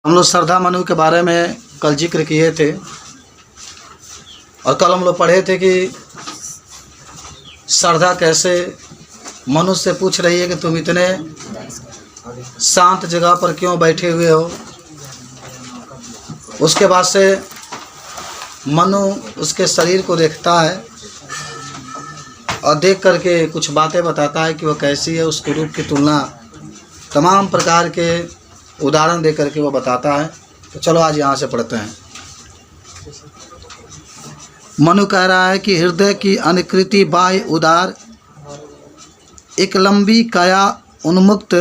हम लोग श्रद्धा मनु के बारे में कल जिक्र किए थे और कल हम लोग पढ़े थे कि श्रद्धा कैसे मनुष्य से पूछ रही है कि तुम इतने शांत जगह पर क्यों बैठे हुए हो। उसके बाद से मनु उसके शरीर को देखता है और देख करके कुछ बातें बताता है कि वह कैसी है। उसके रूप की तुलना तमाम प्रकार के उदाहरण दे करके वो बताता है। तो चलो आज यहाँ से पढ़ते हैं। मनु कह रहा है कि हृदय की अनुकृति बाह्य उदार, एक लंबी काया उन्मुक्त,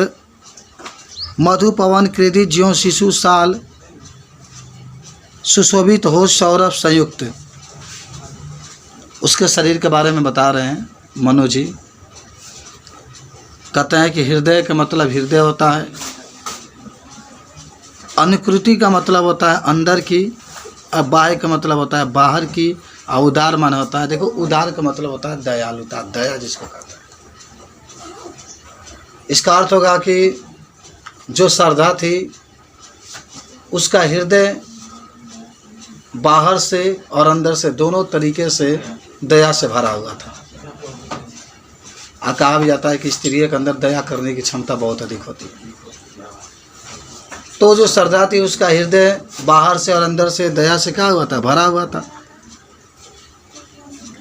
मधु पवन कृति ज्यों शिशु साल, सुशोभित हो सौरभ संयुक्त। उसके शरीर के बारे में बता रहे हैं मनु जी। कहते हैं कि हृदय का मतलब हृदय होता है, अनुकृति का मतलब होता है अंदर की, और बाह्य का मतलब होता है बाहर की, और उदार मन होता है। देखो उदार का मतलब होता है दयालुता, दया जिसको कहते हैं। इसका अर्थ होगा कि जो श्रद्धा थी उसका हृदय बाहर से और अंदर से दोनों तरीके से दया से भरा हुआ था। कहा भी जाता है कि स्त्री के अंदर दया करने की क्षमता बहुत अधिक होती है। तो जो श्रद्धा थी उसका हृदय बाहर से और अंदर से दया से क्या हुआ था, भरा हुआ था।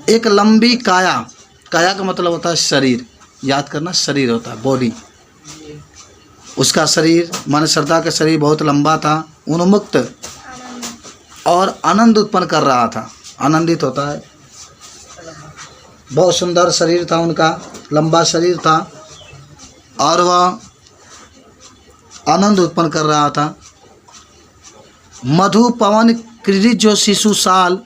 एक लंबी काया, काया का मतलब होता है शरीर, याद करना शरीर होता है बॉडी। उसका शरीर माने श्रद्धा का शरीर बहुत लंबा था, उन्मुक्त और आनंद उत्पन्न कर रहा था, आनंदित होता है। बहुत सुंदर शरीर था उनका, लंबा शरीर था और वह आनंद उत्पन्न कर रहा था। मधु पवन क्रीडित जो शिशु साल।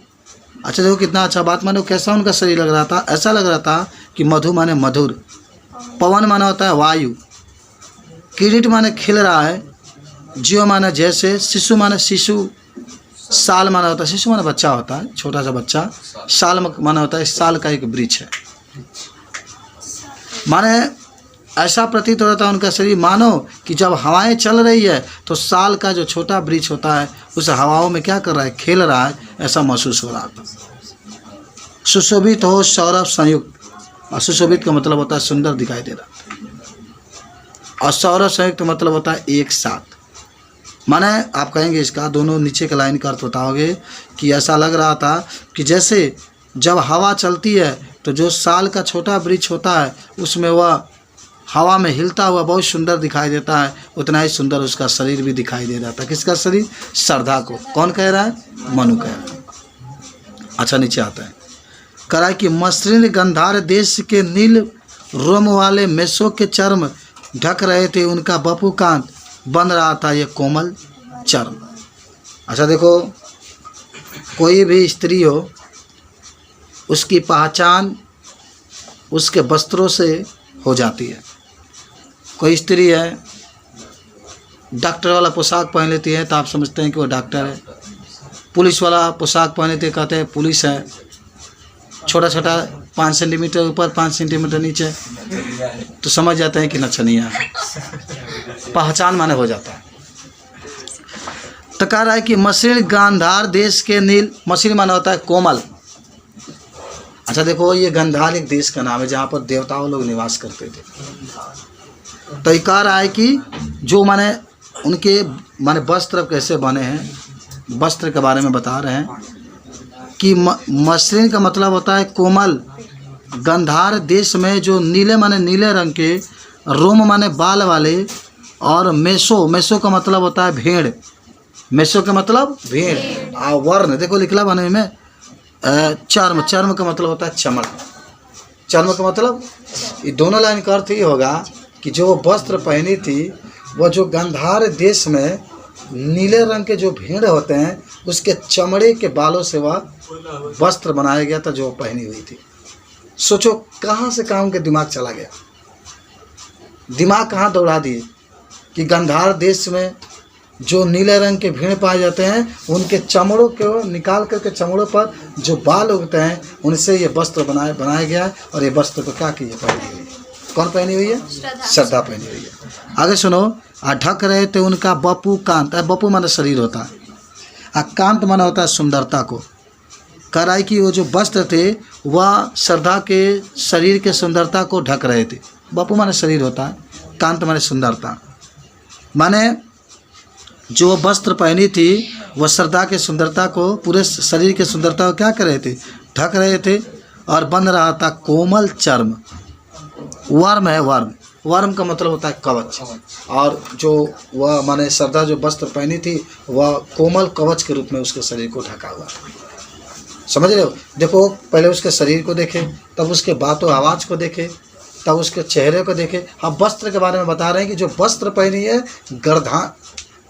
अच्छा देखो कितना अच्छा बात, मानो कैसा उनका शरीर लग रहा था। ऐसा लग रहा था कि मधु माने मधुर, पवन माने होता है वायु, क्रीडित माने खिल रहा है, ज्यो माने जैसे, शिशु माने शिशु, साल माना होता है शिशु माने बच्चा होता है, छोटा सा बच्चा। साल माना होता है साल का एक वृक्ष है। माने ऐसा प्रतीत हो रहा था उनका शरीर मानो कि जब हवाएं चल रही है तो साल का जो छोटा वृक्ष होता है उस हवाओं में क्या कर रहा है, खेल रहा है, ऐसा महसूस हो रहा था। सुशोभित हो सौरभ संयुक्त, और सुशोभित का मतलब होता है सुंदर दिखाई दे रहा, और सौरभ संयुक्त मतलब होता है एक साथ। माने आप कहेंगे इसका दोनों नीचे के लाइन का अर्थ बताओगे कि ऐसा लग रहा था कि जैसे जब हवा चलती है तो जो साल का छोटा वृक्ष होता है उसमें वह हवा में हिलता हुआ बहुत सुंदर दिखाई देता है, उतना ही सुंदर उसका शरीर भी दिखाई दे रहा था। किसका शरीर? श्रद्धा को। कौन कह रहा है? मनु कह रहा है। अच्छा नीचे आता है, कह रहा है कि मसृण गंधार देश के नील रोम वाले मेसो के चर्म ढक रहे थे, उनका बपुकांत बन रहा था ये कोमल चर्म। अच्छा देखो कोई भी स्त्री हो उसकी पहचान उसके वस्त्रों से हो जाती है। कोई स्त्री है डॉक्टर वाला पोशाक पहन लेती है तो आप समझते हैं कि वो डॉक्टर है। पुलिस वाला पोशाक पहन लेते कहते हैं पुलिस है। छोटा छोटा 5 सेंटीमीटर ऊपर 5 सेंटीमीटर नीचे तो समझ जाते हैं कि नचनिया है। पहचान माने हो जाता है। तो कह रहा है कि मसृण गांधार देश के नील, मसृण माने होता है कोमल। अच्छा देखो ये गंधार एक देश का नाम है जहाँ पर देवताओं लोग निवास करते थे। तो ये कह रहा है कि जो माने उनके माने वस्त्र कैसे बने हैं, वस्त्र के बारे में बता रहे हैं कि मसृण का मतलब होता है कोमल। गंधार देश में जो नीले माने नीले रंग के, रोम माने बाल वाले, और मेसो, मेसो का मतलब होता है भेड़, मेसो का मतलब भेड़। और वर्ण देखो लिखला बने में चर्म, चर्म का मतलब होता है चमड़, चर्म का मतलब, ये दोनों लाइन का अर्थ ये होगा कि जो वस्त्र पहनी थी वो जो गंधार देश में नीले रंग के जो भेड़ होते हैं उसके चमड़े के बालों से वह वस्त्र बनाया गया था जो पहनी हुई थी। सोचो कहाँ से कहाँ उनके दिमाग चला गया, दिमाग कहाँ दौड़ा दिए कि गंधार देश में जो नीले रंग के भेड़ पाए जाते हैं उनके चमड़ों को निकाल करके चमड़ों पर जो बाल उगते हैं उनसे ये वस्त्र बनाया गया है। और ये वस्त्र को क्या किए पहने गए। कौन पहनी हुई है? श्रद्धा पहनी हुई है। आगे सुनो, ढक रहे थे उनका बपू कांत। बपू माने शरीर होता है, कांत माना होता है सुंदरता को। कराई की वो जो वस्त्र थे वह श्रद्धा के शरीर के सुंदरता को ढक रहे थे। बपू माने शरीर होता है, कांत माने सुंदरता। माने जो वस्त्र पहनी थी वह श्रद्धा के सुंदरता को, पूरे शरीर के सुंदरता को क्या कर रहे थे? ढक रहे थे। और बन रहा था कोमल चर्म। वर्म है, वर्म, वर्म का मतलब होता है कवच। और जो वह माने श्रद्धा जो वस्त्र पहनी थी वह कोमल कवच के रूप में उसके शरीर को ढका हुआ। समझ रहे हो? देखो, पहले उसके शरीर को देखे, तब उसके बातों आवाज़ को देखे, तब उसके चेहरे को देखे। हम वस्त्र के बारे में बता रहे हैं कि जो वस्त्र पहनी है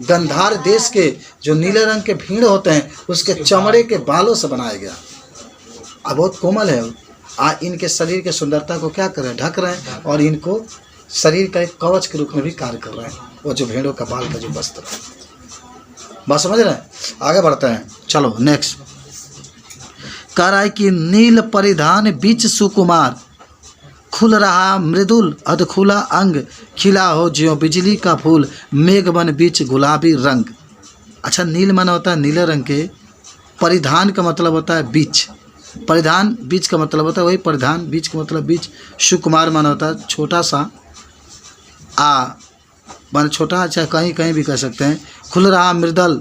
गंधार देश के जो नीले रंग के भीड़ होते हैं उसके चमड़े के बालों से बनाया गया। अब बहुत कोमल है। इनके शरीर के सुंदरता को क्या कर रहे हैं? ढक रहे हैं। और इनको शरीर का एक कवच के रूप में भी कार्य कर रहे हैं, वो जो भेड़ों का बाल का जो वस्त्र है। बात समझ रहे हैं? आगे बढ़ते हैं, चलो नेक्स्ट। कह रहा है कि नील परिधान बीच सुकुमार, खुल रहा मृदुल अधखुला अंग, खिला हो ज्यों बिजली का फूल, मेघ बन बीच गुलाबी रंग। अच्छा, नील माना होता है नीले रंग के, परिधान का मतलब होता है बीच, परिधान बीच का मतलब होता है वही परिधान, बीच का मतलब बीच। सुकुमार माना होता है छोटा सा, माना छोटा, अच्छा कहीं कहीं भी कह सकते हैं। खुल रहा मृदल,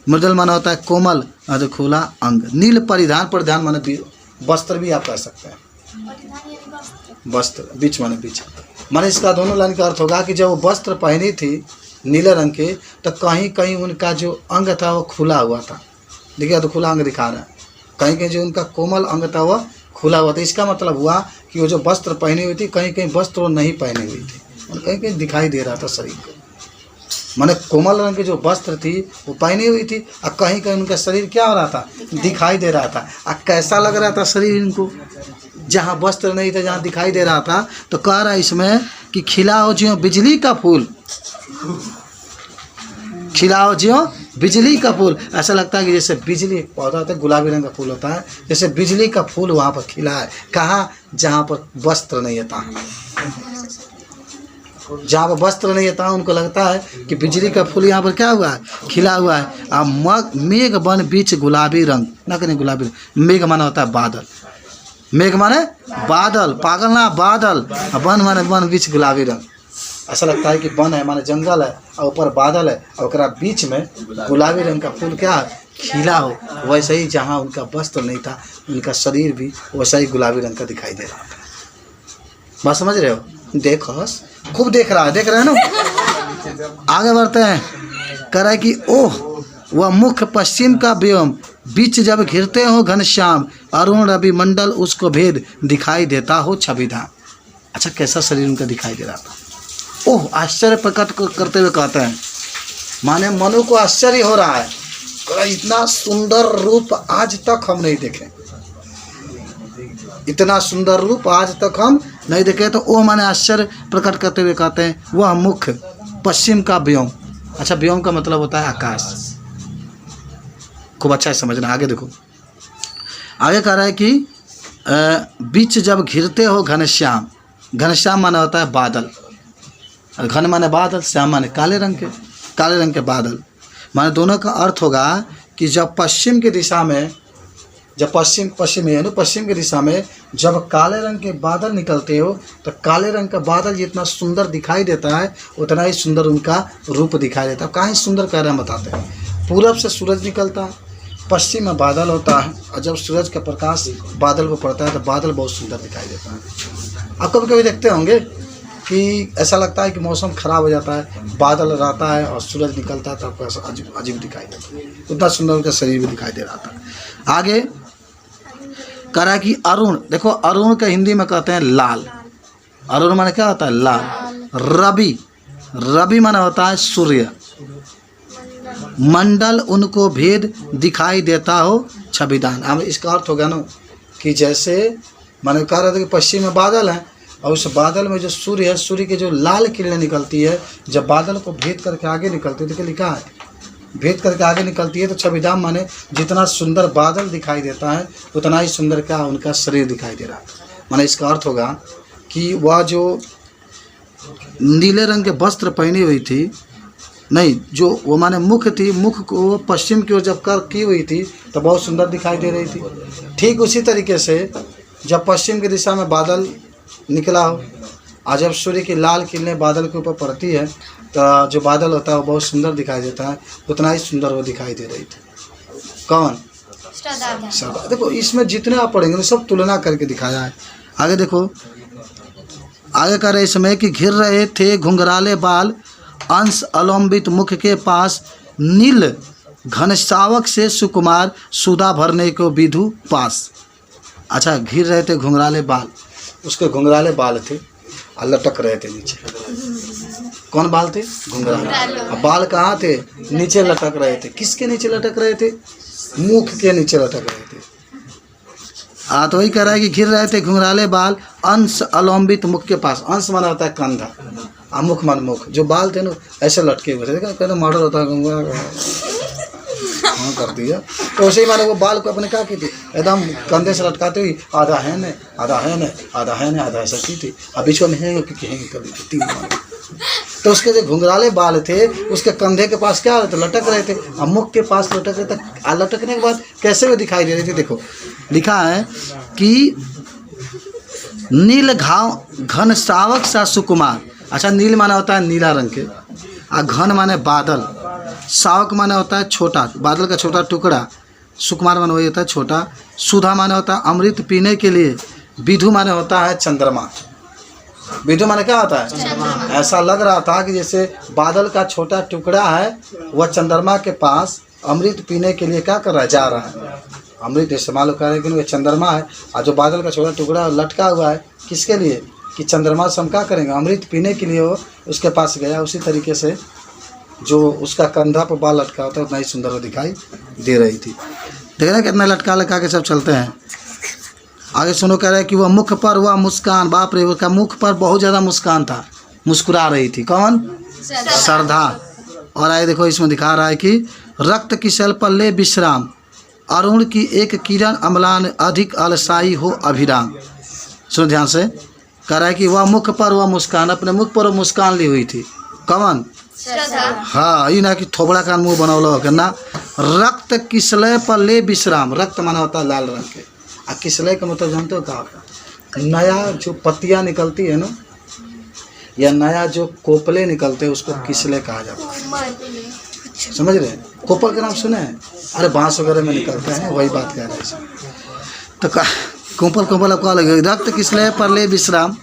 मृदल माना होता है कोमल, अधखुला अंग। नील परिधान, परिधान माने वस्त्र भी आप कह सकते हैं, वस्त्र, बीच माने बीच। माने इसका दोनों लाइन का अर्थ होगा कि जब वो वस्त्र पहनी थी नीले रंग के तो कहीं कहीं उनका जो अंग था वो खुला हुआ था। देखिए तो खुला अंग दिखा रहा है, कहीं कहीं जो उनका कोमल अंग था वह खुला हुआ था। इसका मतलब हुआ कि वो जो वस्त्र पहनी हुई थी कहीं कहीं वस्त्र वो नहीं पहनी हुई थी, और कहीं कहीं दिखाई दे रहा था शरीर को। माने कोमल रंग की जो वस्त्र थी वो पहनी हुई थी और कहीं कहीं उनका शरीर क्या हो रहा था? दिखाई दे रहा था। और कैसा लग रहा था शरीर इनको? जहाँ वस्त्र नहीं था, जहाँ दिखाई दे रहा था। तो कह रहा है इसमें कि खिलाओ ज्यों बिजली का फूल, खिलाओ ज्यों बिजली का फूल। ऐसा लगता है कि जैसे बिजली, पौधा होता है गुलाबी रंग का फूल होता है, जैसे बिजली का फूल वहाँ पर खिला है। कहाँ? जहाँ पर वस्त्र नहीं था, जहाँ पर वस्त्र नहीं था उनको लगता है कि बिजली का फूल यहाँ पर क्या हुआ है? खिला हुआ है। और मेघ बन बीच गुलाबी रंग, ना करें गुलाबी रंग। मेघ माना होता है बादल, मेघ माने बादल, पागल ना बादल। बन माने बन बीच गुलाबी रंग। ऐसा लगता है कि वन है माने जंगल है और ऊपर बादल है और ओकरा बीच में गुलाबी रंग का फूल क्या है? खिला हो। वैसे ही जहाँ उनका वस्त्र नहीं था उनका शरीर भी वैसा ही गुलाबी रंग का दिखाई दे रहा था। बात समझ रहे हो? देखो, खूब देख रहा है, देख रहे हैं ना। आगे बढ़ते हैं। कह रहा है कि ओह वह मुख पश्चिम का व्योम, बीच जब घिरते हो घनश्याम, अरुण रवि मंडल उसको भेद, दिखाई देता हो छविधाम। अच्छा, कैसा शरीर उनका दिखाई दे रहा था? ओह, आश्चर्य प्रकट करते हुए कहते हैं, माने मनु को आश्चर्य हो रहा है, इतना सुंदर रूप आज तक हम नहीं देखे, इतना सुंदर रूप आज तक हम नहीं देखे। तो वो माने आश्चर्य प्रकट करते हुए कहते हैं वह मुख पश्चिम का व्योम। अच्छा, व्योम का मतलब होता है आकाश। खूब अच्छा है समझना। आगे देखो, आगे कह रहा है कि बीच जब घिरते हो घनश्याम, घनश्याम माने होता है बादल, घन माने बादल, श्याम माने काले रंग के, काले रंग के बादल। माने दोनों का अर्थ होगा कि जब पश्चिम की दिशा में, जब पश्चिम की दिशा में जब काले रंग के बादल निकलते हो तो काले रंग का बादल जितना सुंदर दिखाई देता है उतना ही सुंदर उनका रूप दिखाई देता है। कहाँ सुंदर कह रहे हैं बताते हैं। पूरब से सूरज निकलता है, पश्चिम में बादल होता है, और जब सूरज का प्रकाश बादल पर पड़ता है तो बादल बहुत सुंदर दिखाई देता है। आप कभी कभी देखते होंगे कि ऐसा लगता है कि मौसम ख़राब हो जाता है, बादल रहता है और सूरज निकलता है तो आपको ऐसा अजीब अजीब दिखाई देता है। उतना सुंदर उनका शरीर भी दिखाई दे रहा था। आगे कह रहा है कि अरुण, देखो अरुण का हिंदी में कहते हैं लाल। अरुण माने क्या होता है? लाल। रवि, रवि माने होता है सूर्य। मंडल उनको भेद, दिखाई देता हो छविदान। अब इसका अर्थ हो गया ना कि जैसे मैंने कह रहा था कि पश्चिम में बादल है और उस बादल में जो सूर्य है, सूर्य की जो लाल किरणें निकलती है, जब बादल को भेद करके आगे निकलती है, तो क्या लिखा है? भेद करके आगे निकलती है। तो छविधाम माने जितना सुंदर बादल दिखाई देता है उतना ही सुंदर क्या उनका शरीर दिखाई दे रहा है। माने इसका अर्थ होगा कि वह जो नीले रंग के वस्त्र पहनी हुई थी, नहीं जो वो माने मुख थी, मुख को पश्चिम की ओर जब कर की हुई थी तो बहुत सुंदर दिखाई दे रही थी। ठीक उसी तरीके से जब पश्चिम की दिशा में बादल निकला हो और जब सूर्य की लाल किरणें बादल के ऊपर पड़ती है तो जो बादल होता है वो बहुत सुंदर दिखाई देता है, उतना ही सुंदर वो दिखाई दे रही थी। कौन? श्रद्धा। देखो इसमें जितने आप पढ़ेंगे सब तुलना करके दिखाया है। आगे देखो, आगे कह रहे इसमें कि घिर रहे थे घुंघराले बाल, अंश अलंबित मुख के पास, नील घनसावक से सुकुमार, सुधा भरने को विधु पास। अच्छा, घिर रहे थे घुंघराले बाल, उसके घुंघराले बाल थे और लटक रहे थे नीचे। कौन बाल थे? घुंघराले। बाल कहाँ थे? नीचे लटक रहे थे। किसके नीचे लटक रहे थे? मुख के नीचे लटक रहे थे। तो वही कह रहा है कि घिर रहे थे घुंघराले बाल, अंश अलंबित मुख के पास। अंश माना होता है कंधा और मुख मान मुख। जो बाल थे ना ऐसे लटके हुए थे, देखा कहते मॉडल होता है हाँ कर दिया, तो उसे ही माने वो बाल को अपने क्या की थी एकदम कंधे से लटकाते हुई आधा है न आधा है न आधा है न आधा ऐसा की थी, अब बीच में है कर दी थी 3 बाल। तो उसके जो घुंघराले बाल थे उसके कंधे के पास क्या होते? लटक रहे थे और मुख के पास लटक रहे थे। लटकने के बाद कैसे वो दिखाई दे रहे थे? देखो लिखा है कि नील घाव घन सावक सा सुकुमार। अच्छा, नील माना होता है नीला रंग के, और घन माने बादल, सावक माने होता है छोटा, बादल का छोटा टुकड़ा, सुकुमार माने वही होता है छोटा, सुधा माने होता है अमृत पीने के लिए, विधु माने होता है चंद्रमा। विधु माने क्या होता है? ऐसा लग रहा था कि जैसे बादल का छोटा टुकड़ा है वह चंद्रमा के पास अमृत पीने के लिए क्या कर रहा है? जा रहा है। अमृत इस्तेमाल कर रहा है, लेकिन वह चंद्रमा है और जो बादल का छोटा टुकड़ा लटका हुआ है किसके लिए? कि चंद्रमा से हम क्या करेंगे? अमृत पीने के लिए वो उसके पास गया। उसी तरीके से जो उसका कंधा पर बाल लटका होता है उतना ही सुंदर वो दिखाई दे रही थी। देख रहे कितना लटका लटका के सब चलते हैं। आगे सुनो, कह रहे हैं कि वह मुख पर वह मुस्कान, बाप रे, उसका मुख पर बहुत ज़्यादा मुस्कान था, मुस्कुरा रही थी। कौन? श्रद्धा। और आगे देखो इसमें दिखा रहा है कि रक्त किसल पर ले विश्राम, अरुण की एक किरण अम्लान, अधिक अलसाई हो अभिराम। सुनो ध्यान से, कह रहा है कि वह मुख पर वह मुस्कान, अपने मुख पर वो मुस्कान ली हुई थी। कौन? हाँ, ये ना कि थोबड़ा का मुँह बनौला हो ना। रक्त किसले पर ले विश्राम, रक्त माना होता है लाल रंग के, और किसले का मतलब जानते हो क्या होता है? नया जो पत्तियाँ निकलती है ना, या नया जो कोपले निकलते हैं उसको किसले कहा जाता है। समझ रहे हैं? कोपल का नाम सुने हैं? अरे बांस वगैरह में निकलते हैं, वही बात कह रहे हैं। तो कोपल कोपल क्या लगे? रक्त किसले पर ले विश्राम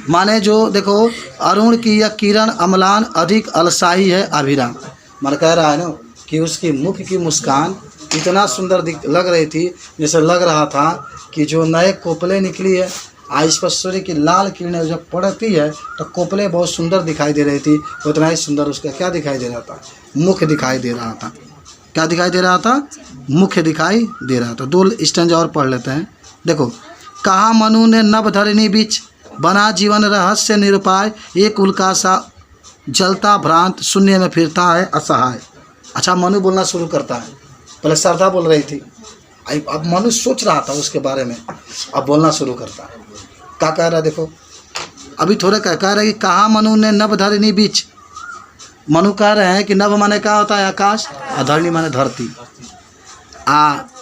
माने जो देखो अरुण की यह किरण अम्लान, अधिक अलसाई है अभिराम। मन कह रहा है ना कि उसकी मुख की मुस्कान इतना सुंदर लग रही थी जैसे लग रहा था कि जो नए कोपले निकली है आज पर सूर्य की लाल किरणें जब पड़ती है तो कोपले बहुत सुंदर दिखाई दे रही थी। उतना ही सुंदर उसका क्या दिखाई दे रहा था? मुख दिखाई दे रहा था। क्या दिखाई दे रहा था? मुख दिखाई दे रहा था। 2 स्टैंजा और पढ़ लेते हैं। देखो, कहा मनु ने नभ धरनी बीच, बना जीवन रहस्य निरुपाय, एक उल्का सा जलता भ्रांत, शून्य में फिरता है असहाय। अच्छा, मनु बोलना शुरू करता है। पहले श्रद्धा बोल रही थी, अब मनु सोच रहा था उसके बारे में, अब बोलना शुरू करता है। क्या कह रहा है? देखो अभी थोड़ा कह रहा है कि कहा मनु ने नभ धरनी बीच। मनु कह रहे हैं कि नभ माने क्या होता है? आकाश, और धरनी माने धरती।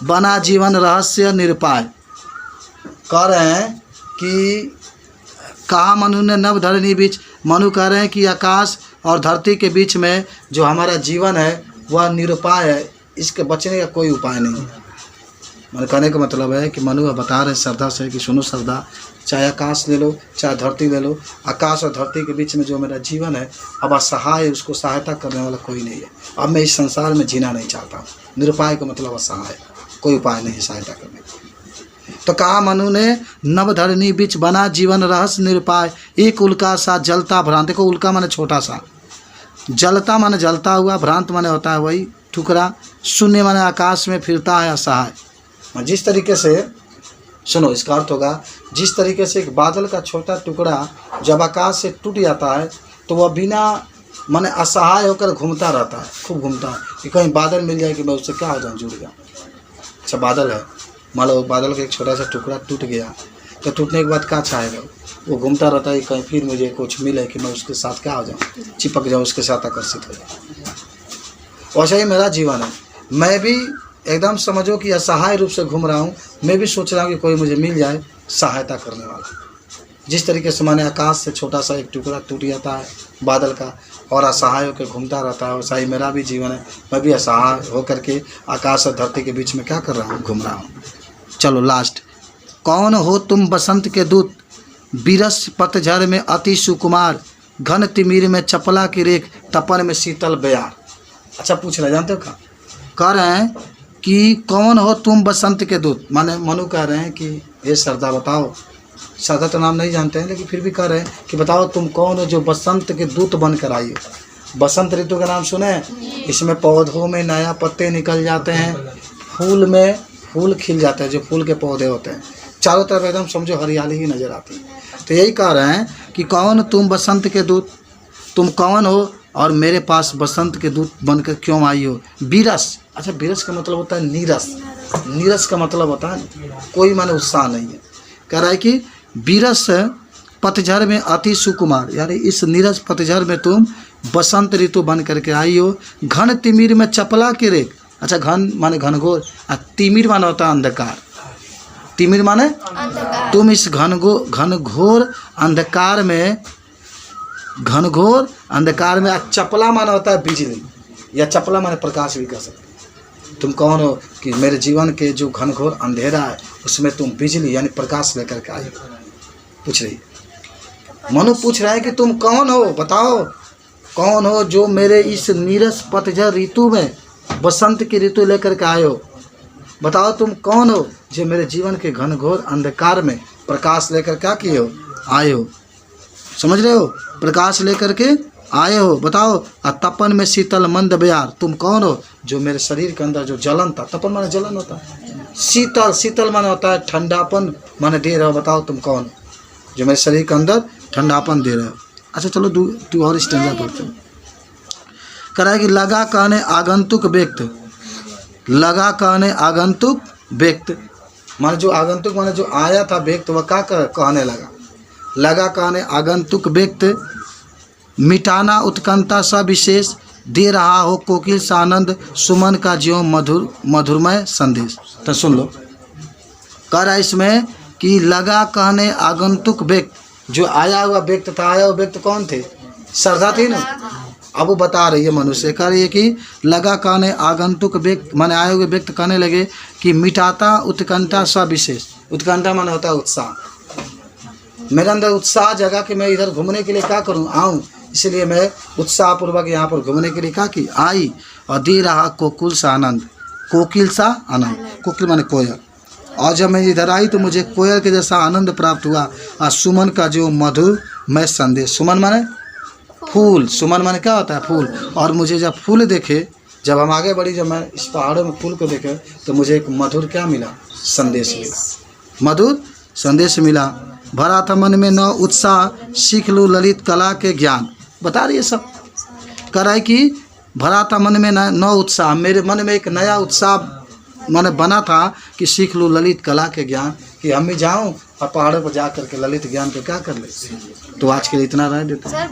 बना जीवन रहस्य निरुपाय, कह रहे हैं कि कहा मनु ने नभ धरनी बीच। मनु कह रहे हैं कि आकाश और धरती के बीच में जो हमारा जीवन है वह निरुपाय है, इसके बचने का कोई उपाय नहीं है। मैंने कहने का मतलब है कि मनु बता रहे श्रद्धा से कि सुनो श्रद्धा, चाहे आकाश ले लो चाहे धरती ले लो, आकाश और धरती के बीच में जो मेरा जीवन है अब असहाय, उसको सहायता करने वाला कोई नहीं है। अब मैं इस संसार में जीना नहीं चाहता हूँ। निरुपाय का मतलब असहाय, कोई उपाय नहीं सहायता करने का। तो कहा मनु ने नभ धरनी बीच, बना जीवन रहस्य निरुपाय, एक उल्का सा जलता भ्रांत। देखो उल्का माने छोटा सा, जलता माने जलता हुआ, भ्रांत माने होता है वही ठुकरा, शून्य माने आकाश में फिरता है असहाय। जिस तरीके से सुनो, इसका अर्थ होगा जिस तरीके से एक बादल का छोटा टुकड़ा जब आकाश से टूट जाता है तो वह बिना माने असहाय होकर घूमता रहता है, खूब घूमता है कि कहीं बादल मिल जाए कि मैं उससे क्या हो जाऊँ, जुड़ गया। अच्छा बादल है, मान लो बादल का एक छोटा सा टुकड़ा टूट गया तो टूटने के बाद क्या चाहेगा? वो घूमता रहता है कहीं फिर मुझे कुछ मिले कि मैं उसके साथ क्या हो जाऊँ, चिपक जाऊँ, उसके साथ आकर्षित हो जाऊँ। वैसा ही मेरा जीवन है। मैं भी एकदम समझो कि असहाय रूप से घूम रहा हूँ। मैं भी सोच रहा हूँ कि कोई मुझे मिल जाए सहायता करने वाला। जिस तरीके से माने आकाश से छोटा सा एक टुकड़ा टूट जाता है बादल का और असहाय होकर घूमता रहता है, वैसा ही मेरा भी जीवन है। मैं भी असहाय होकर के आकाश और धरती के बीच में क्या कर रहा हूँ? घूम रहा हूँ। चलो लास्ट। कौन हो तुम बसंत के दूत, बिरस पतझड़ में अति सुकुमार, घन तिमिर में चपला की रेख, तपन में शीतल बयार। अच्छा पूछ रहे, जानते हो क्या कह रहे हैं कि कौन हो तुम बसंत के दूत, माने मनु कह रहे हैं कि हे सरदा बताओ। सरदा तो नाम नहीं जानते हैं लेकिन फिर भी कह रहे हैं कि बताओ तुम कौन हो जो बसंत के दूत बनकर आई हो। बसंत ऋतु का नाम सुने? इसमें पौधों में नया पत्ते निकल जाते हैं, फूल में फूल खिल जाते हैं, जो फूल के पौधे होते हैं, चारों तरफ एकदम समझो हरियाली ही नज़र आती है। तो यही कह रहे हैं कि कौन तुम बसंत के दूत, तुम कौन हो और मेरे पास बसंत के दूत बनकर क्यों आई हो? बीरस, अच्छा बीरस का मतलब होता है नीरस। नीरस का मतलब होता है कोई माने उत्साह नहीं है। कह रहा है कि बीरस पतझड़ में अति सुकुमार, यानी इस नीरस पतझड़ में तुम बसंत ऋतु बन करके आई हो। घन तिमिर में चपला की रेख, अच्छा घन माने घनघोर, तिमिर माने होता है अंधकार। तिमिर माने तुम इस घनघोर अंधकार में, घनघोर अंधकार में, चपला माने होता है बिजली, या चपला माने प्रकाश भी कह सकते। तुम कौन हो कि मेरे जीवन के जो घनघोर अंधेरा है उसमें तुम बिजली यानी प्रकाश लेकर के आई। पूछ रही मनु पूछ रहा है कि तुम कौन हो, बताओ कौन हो जो मेरे इस नीरस पतझड़ ऋतु में बसंत की ऋतु लेकर के आए हो। बताओ तुम कौन हो जो मेरे जीवन के घनघोर अंधकार में प्रकाश लेकर क्या किए हो? आए हो। समझ रहे हो? प्रकाश लेकर के आए हो। बताओ। तपन में शीतल मंद बयार, तुम कौन हो जो मेरे शरीर के अंदर जो जलन था, तपन माने जलन होता है, शीतल, शीतल माने होता है ठंडापन माने दे रहे हो। बताओ तुम कौन हो जो मेरे शरीर के अंदर ठंडापन दे रहे हो। अच्छा चलो तू और स्टेंजा पढ़ते हो। कह रहा है कि लगा कहने आगंतुक व्यक्त, लगा कहने आगंतुक व्यक्त माने जो आगंतुक माने जो आया था व्यक्त, वह क्या कहने लगा? लगा कहने आगंतुक व्यक्त, मिटाना उत्कंठा सा विशेष, दे रहा हो कोकिल सा आनंद, सुमन का ज्यों मधुर मधुरमय संदेश। तो सुन लो, कह रहा है इसमें कि लगा कहने आगंतुक व्यक्त, जो आया हुआ व्यक्त था, आया हुआ व्यक्त कौन थे? श्रद्धा थी ना। अब वो बता रही है मनुष्य, कह रही है कि लगा कहने आगंतुक व्यक्त माने आए हुए व्यक्त कहने लगे कि मिटाता उत्कंठा सा विशेष। उत्कंठा माने होता है उत्साह। मेरे अंदर उत्साह जगा कि मैं इधर घूमने के लिए क्या करूं, आऊं, इसलिए मैं उत्साहपूर्वक यहाँ पर घूमने के लिए क्या की आई। और दे रहा कोकिल सा आनंद, कोकिल सा आनंद, कोकिल माने कोयल। और जब मैं इधर आई तो मुझे कोयल के जैसा आनंद प्राप्त हुआ। और सुमन का जो मधुरमय संदेश, सुमन माने फूल, सुमन माने क्या होता है? फूल। और मुझे जब फूल देखे, जब हम आगे बढ़ी, जब मैं इस पहाड़ों में फूल को देखे तो मुझे एक मधुर क्या मिला? संदेश मिला, मधुर संदेश मिला। भरा था मन में न उत्साह, सीख लूँ ललित कला के ज्ञान। बता रही है सब। कह रहा है कि भरा था मन में न उत्साह, मेरे मन में एक नया उत्साह मैंने बना था कि सीख लूँ ललित कला के ज्ञान, कि हम भी जाऊँ और पहाड़ों पर जा करके ललित ज्ञान को क्या कर ले। तो आज के लिए इतना रह देते हैं।